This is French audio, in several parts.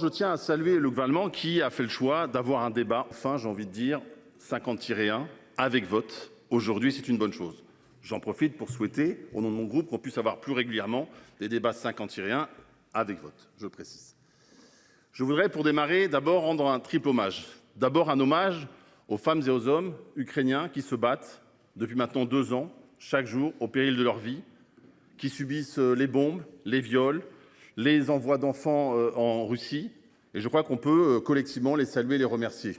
Je tiens à saluer le gouvernement qui a fait le choix d'avoir un débat, enfin j'ai envie de dire 50-1, avec vote. Aujourd'hui, c'est une bonne chose. J'en profite pour souhaiter, au nom de mon groupe, qu'on puisse avoir plus régulièrement des débats 50-1 avec vote, je précise. Je voudrais pour démarrer d'abord rendre un triple hommage. D'abord un hommage aux femmes et aux hommes ukrainiens qui se battent depuis maintenant 2 ans, chaque jour, au péril de leur vie, qui subissent les bombes, les viols, les envois d'enfants en Russie, et je crois qu'on peut collectivement les saluer et les remercier.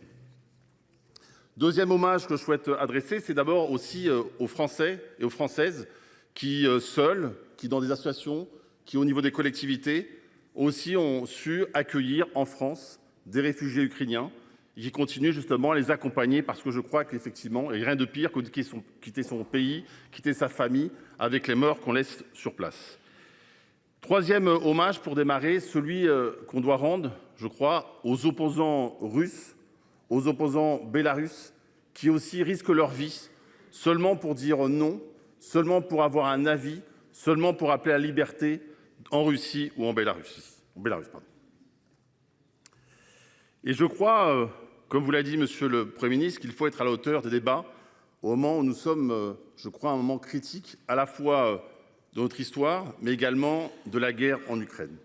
Deuxième hommage que je souhaite adresser, c'est d'abord aussi aux Français et aux Françaises qui, seuls, qui dans des associations, qui au niveau des collectivités, aussi ont su accueillir en France des réfugiés ukrainiens et qui continuent justement à les accompagner parce que je crois qu'effectivement, il n'y a rien de pire que de quitter son pays, quitter sa famille avec les morts qu'on laisse sur place. Troisième hommage pour démarrer, celui qu'on doit rendre, je crois, aux opposants russes, aux opposants bélarusses, qui aussi risquent leur vie seulement pour dire non, seulement pour avoir un avis, seulement pour appeler à la liberté en Russie ou en Bélarus. Et je crois, comme vous l'a dit Monsieur le Premier ministre, qu'il faut être à la hauteur des débats au moment où nous sommes, je crois, à un moment critique à la fois de notre histoire, mais également de la guerre en Ukraine.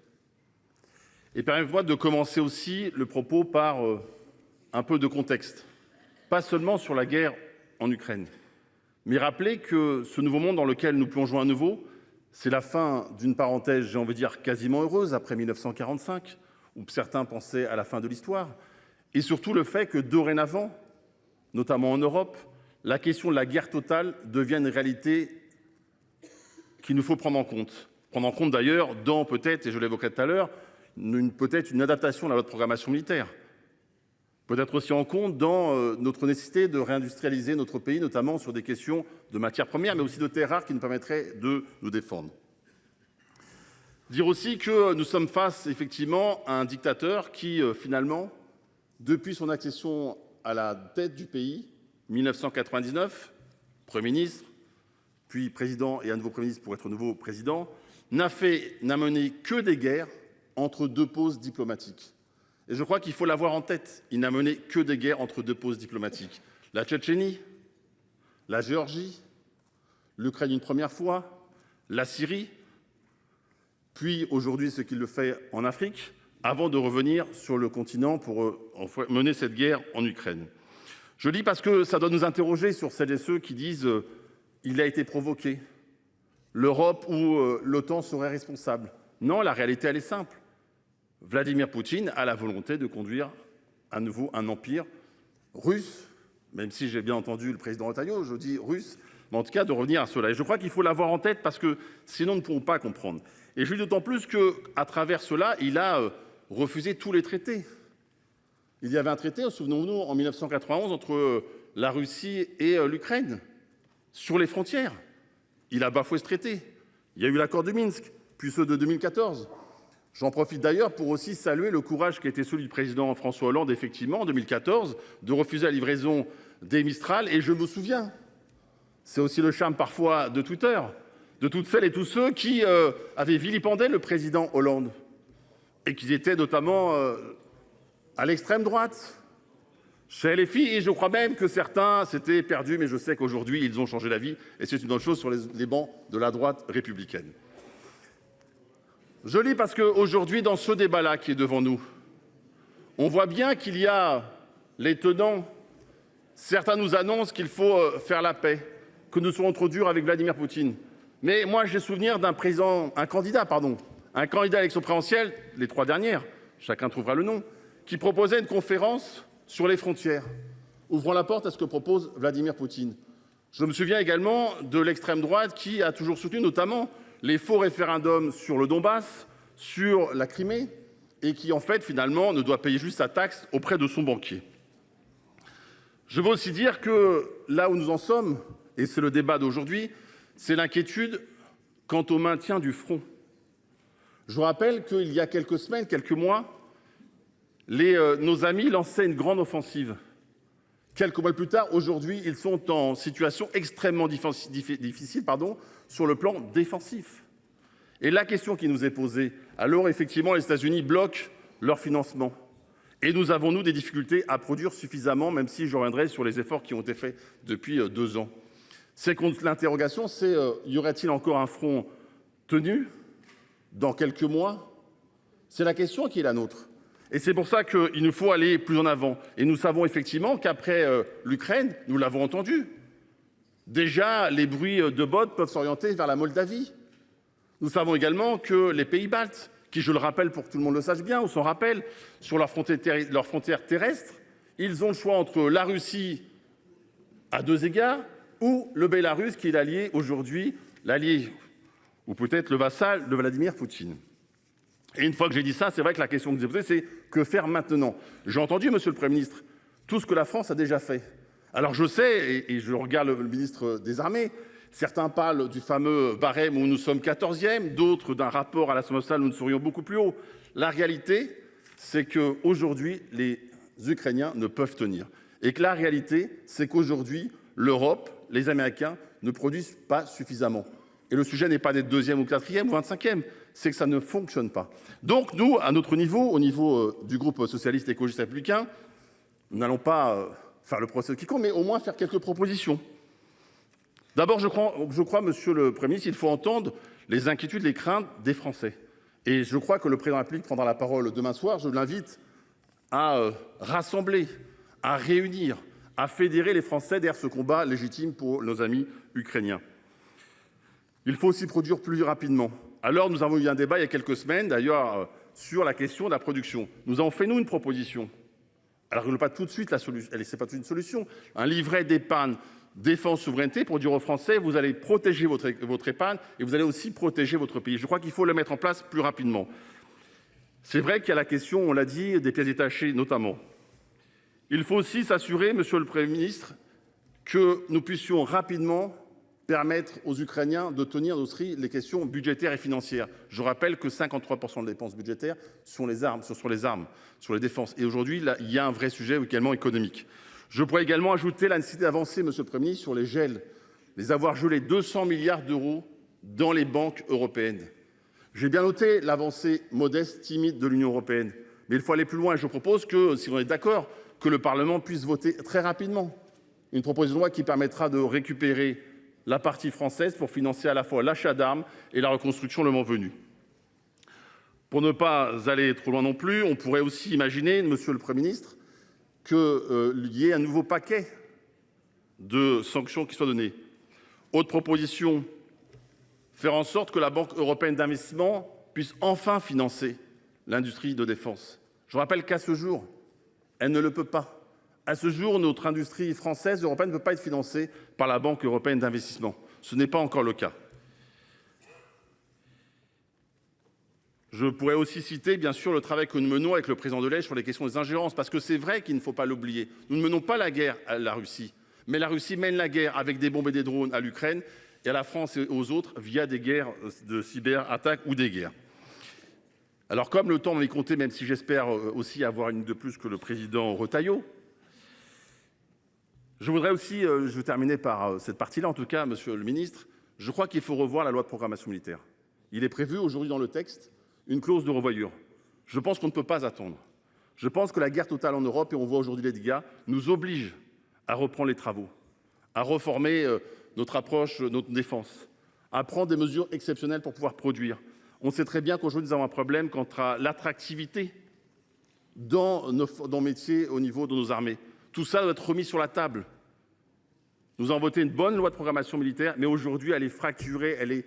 Et permettez-moi de commencer aussi le propos par un peu de contexte, pas seulement sur la guerre en Ukraine, mais rappeler que ce nouveau monde dans lequel nous plongeons à nouveau, c'est la fin d'une parenthèse, j'ai envie de dire, quasiment heureuse après 1945, où certains pensaient à la fin de l'histoire, et surtout le fait que dorénavant, notamment en Europe, la question de la guerre totale devient une réalité qu'il nous faut prendre en compte. Prendre en compte d'ailleurs dans peut-être, et je l'évoquerai tout à l'heure, peut-être une adaptation de notre programmation militaire. Peut-être aussi en compte dans notre nécessité de réindustrialiser notre pays, notamment sur des questions de matières premières, mais aussi de terres rares qui nous permettraient de nous défendre. Dire aussi que nous sommes face effectivement à un dictateur qui finalement, depuis son accession à la tête du pays, 1999, Premier ministre, puis président et à nouveau Premier ministre pour être nouveau président, n'a mené que des guerres entre deux pôles diplomatiques. Et je crois qu'il faut l'avoir en tête. Il n'a mené que des guerres entre deux pôles diplomatiques. La Tchétchénie, la Géorgie, l'Ukraine une première fois, la Syrie, puis aujourd'hui ce qu'il le fait en Afrique, avant de revenir sur le continent pour mener cette guerre en Ukraine. Je dis parce que ça doit nous interroger sur celles et ceux qui disent il a été provoqué, l'Europe ou l'OTAN serait responsable. Non, la réalité elle est simple. Vladimir Poutine a la volonté de conduire à nouveau un empire russe, même si j'ai bien entendu le président Retailleau, je dis russe, mais en tout cas de revenir à cela. Et je crois qu'il faut l'avoir en tête parce que sinon nous ne pourrons pas comprendre. Et je dis d'autant plus qu'à travers cela, il a refusé tous les traités. Il y avait un traité, souvenons-nous, en 1991 entre la Russie et l'Ukraine, sur les frontières. Il a bafoué ce traité. Il y a eu l'accord de Minsk, puis ceux de 2014. J'en profite d'ailleurs pour aussi saluer le courage qui a été celui du président François Hollande, effectivement, en 2014, de refuser la livraison des Mistral. Et je me souviens, c'est aussi le charme parfois de Twitter, de toutes celles et tous ceux qui avaient vilipendé le président Hollande et qui étaient notamment à l'extrême droite, chez LFI, et je crois même que certains s'étaient perdus, mais je sais qu'aujourd'hui, ils ont changé d'avis, et c'est une bonne chose sur les bancs de la droite républicaine. Je lis parce qu'aujourd'hui, dans ce débat-là qui est devant nous, on voit bien qu'il y a les tenants. Certains nous annoncent qu'il faut faire la paix, que nous serons trop durs avec Vladimir Poutine. Mais moi, j'ai souvenir d'un candidat à l'élection présidentielle, les 3 dernières, chacun trouvera le nom, qui proposait une conférence sur les frontières, ouvrant la porte à ce que propose Vladimir Poutine. Je me souviens également de l'extrême droite qui a toujours soutenu notamment les faux référendums sur le Donbass, sur la Crimée, et qui en fait finalement ne doit payer juste sa taxe auprès de son banquier. Je veux aussi dire que là où nous en sommes, et c'est le débat d'aujourd'hui, c'est l'inquiétude quant au maintien du front. Je vous rappelle qu'il y a quelques semaines, quelques mois, nos amis lançaient une grande offensive. Quelques mois plus tard, aujourd'hui, ils sont en situation extrêmement difficile sur le plan défensif. Et la question qui nous est posée, alors effectivement les États-Unis bloquent leur financement. Et nous avons, nous, des difficultés à produire suffisamment, même si je reviendrai sur les efforts qui ont été faits depuis 2 ans. L'interrogation, c'est y aurait-il encore un front tenu dans quelques mois? C'est la question qui est la nôtre. Et c'est pour ça qu'il nous faut aller plus en avant. Et nous savons effectivement qu'après l'Ukraine, nous l'avons entendu, déjà les bruits de bottes peuvent s'orienter vers la Moldavie. Nous savons également que les pays baltes, qui, je le rappelle pour que tout le monde le sache bien, ou s'en rappelle, sur leur frontière terrestre, ils ont le choix entre la Russie à 2 égards ou le Bélarus qui est l'allié aujourd'hui, l'allié ou peut-être le vassal de Vladimir Poutine. Et une fois que j'ai dit ça, c'est vrai que la question que vous avez posée, c'est que faire maintenant? J'ai entendu, monsieur le Premier ministre, tout ce que la France a déjà fait. Alors je sais, et je regarde le ministre des Armées, certains parlent du fameux barème où nous sommes 14e, d'autres d'un rapport à l'Assemblée nationale où nous serions beaucoup plus haut. La réalité, c'est qu'aujourd'hui, les Ukrainiens ne peuvent tenir. Et que la réalité, c'est qu'aujourd'hui, l'Europe, les Américains ne produisent pas suffisamment. Et le sujet n'est pas d'être 2e ou 4e ou 25e, c'est que ça ne fonctionne pas. Donc nous, à notre niveau, au niveau du groupe socialiste écologiste républicain, nous n'allons pas faire le procès qui compte, mais au moins faire quelques propositions. D'abord, je crois, monsieur le Premier ministre, il faut entendre les inquiétudes, les craintes des Français. Et je crois que le président de la République prendra la parole demain soir. Je l'invite à rassembler, à réunir, à fédérer les Français derrière ce combat légitime pour nos amis ukrainiens. Il faut aussi produire plus rapidement. Alors, nous avons eu un débat il y a quelques semaines, d'ailleurs, sur la question de la production. Nous avons fait, nous, une proposition. Alors, pas tout de suite la solution, c'est pas une solution. Un livret d'épargne défense souveraineté pour dire aux Français, vous allez protéger votre épargne et vous allez aussi protéger votre pays. Je crois qu'il faut le mettre en place plus rapidement. C'est vrai qu'il y a la question, on l'a dit, des pièces détachées notamment. Il faut aussi s'assurer, monsieur le Premier ministre, que nous puissions rapidement permettre aux Ukrainiens de tenir aussi les questions budgétaires et financières. Je rappelle que 53% des dépenses budgétaires sont les armes, sur les défenses. Et aujourd'hui, là, il y a un vrai sujet également économique. Je pourrais également ajouter la nécessité d'avancer, monsieur le Premier ministre, sur les gels, les avoir gelés 200 milliards d'euros dans les banques européennes. J'ai bien noté l'avancée modeste, timide de l'Union européenne, mais il faut aller plus loin. Je propose que, si on est d'accord, que le Parlement puisse voter très rapidement une proposition de loi qui permettra de récupérer la partie française pour financer à la fois l'achat d'armes et la reconstruction le moment venu. Pour ne pas aller trop loin non plus, on pourrait aussi imaginer, monsieur le Premier ministre, qu'il y ait un nouveau paquet de sanctions qui soit donné. Autre proposition, faire en sorte que la Banque européenne d'investissement puisse enfin financer l'industrie de défense. Je rappelle qu'à ce jour, elle ne le peut pas. À ce jour, notre industrie française, européenne, ne peut pas être financée par la Banque européenne d'investissement. Ce n'est pas encore le cas. Je pourrais aussi citer, bien sûr, le travail que nous menons avec le président Delay sur les questions des ingérences, parce que c'est vrai qu'il ne faut pas l'oublier. Nous ne menons pas la guerre à la Russie, mais la Russie mène la guerre avec des bombes et des drones à l'Ukraine et à la France et aux autres via des guerres de cyberattaques ou des guerres. Alors comme le temps m'en est compté, même si j'espère aussi avoir une de plus que le président Retailleau, je voudrais aussi, je vais terminer par cette partie-là en tout cas, monsieur le ministre, je crois qu'il faut revoir la loi de programmation militaire. Il est prévu aujourd'hui dans le texte une clause de revoyure. Je pense qu'on ne peut pas attendre. Je pense que la guerre totale en Europe, et on voit aujourd'hui les dégâts, nous oblige à reprendre les travaux, à reformer notre approche, notre défense, à prendre des mesures exceptionnelles pour pouvoir produire. On sait très bien qu'aujourd'hui, nous avons un problème quant à l'attractivité dans nos métiers au niveau de nos armées. Tout ça doit être remis sur la table. Nous avons voté une bonne loi de programmation militaire, mais aujourd'hui, elle est fracturée, elle est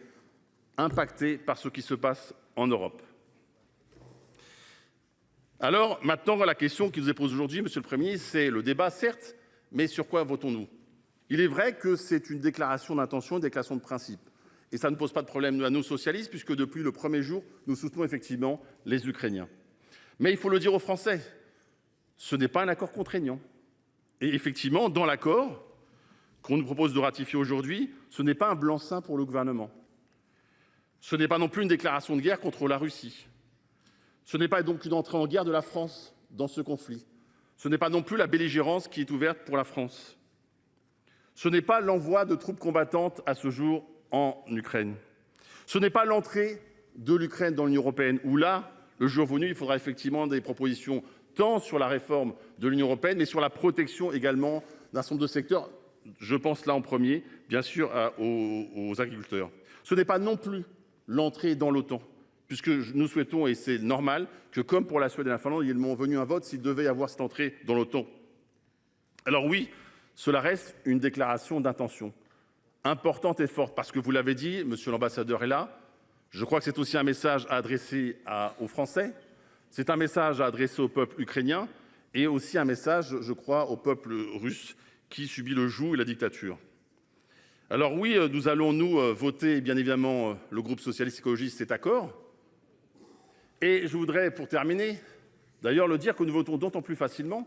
impactée par ce qui se passe en Europe. Alors, maintenant, la question qui nous est posée aujourd'hui, monsieur le Premier ministre, c'est le débat, certes, mais sur quoi votons-nous? Il est vrai que c'est une déclaration d'intention, une déclaration de principe. Et ça ne pose pas de problème à nous, socialistes, puisque depuis le premier jour, nous soutenons effectivement les Ukrainiens. Mais il faut le dire aux Français, ce n'est pas un accord contraignant. Et effectivement, dans l'accord qu'on nous propose de ratifier aujourd'hui, ce n'est pas un blanc-seing pour le gouvernement. Ce n'est pas non plus une déclaration de guerre contre la Russie. Ce n'est pas donc une entrée en guerre de la France dans ce conflit. Ce n'est pas non plus la belligérance qui est ouverte pour la France. Ce n'est pas l'envoi de troupes combattantes à ce jour en Ukraine. Ce n'est pas l'entrée de l'Ukraine dans l'Union européenne, où là, Le jour venu, il faudra effectivement des propositions tant sur la réforme de l'Union européenne, mais sur la protection également d'un certain nombre de secteurs. Je pense là en premier, bien sûr, aux agriculteurs. Ce n'est pas non plus l'entrée dans l'OTAN, puisque nous souhaitons, et c'est normal, que comme pour la Suède et la Finlande, il y ait le moment venu un vote s'il devait y avoir cette entrée dans l'OTAN. Alors oui, cela reste une déclaration d'intention importante et forte, parce que vous l'avez dit, monsieur l'ambassadeur est là. Je crois que c'est aussi un message à adresser aux Français. C'est un message à adresser au peuple ukrainien et aussi un message, je crois, au peuple russe qui subit le joug et la dictature. Alors oui, nous allons, nous, voter, bien évidemment, le groupe socialiste écologiste cet accord. Et je voudrais, pour terminer, d'ailleurs le dire que nous votons d'autant plus facilement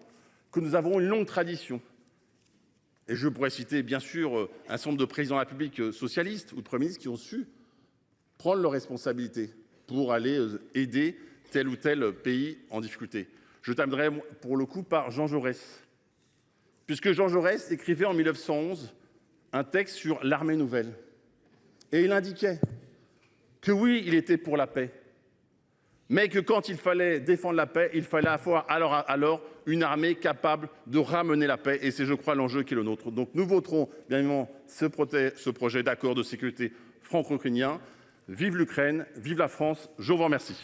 que nous avons une longue tradition. Et je pourrais citer, bien sûr, un certain nombre de présidents de la République socialistes ou de premiers ministres qui ont su prendre leurs responsabilités pour aller aider tel ou tel pays en difficulté. Je terminerai pour le coup par Jean Jaurès. Puisque Jean Jaurès écrivait en 1911 un texte sur l'armée nouvelle. Et il indiquait que oui, il était pour la paix, mais que quand il fallait défendre la paix, il fallait avoir alors une armée capable de ramener la paix. Et c'est, je crois, l'enjeu qui est le nôtre. Donc nous voterons bien évidemment ce projet d'accord de sécurité franco-ukrainien. Vive l'Ukraine, vive la France, je vous remercie.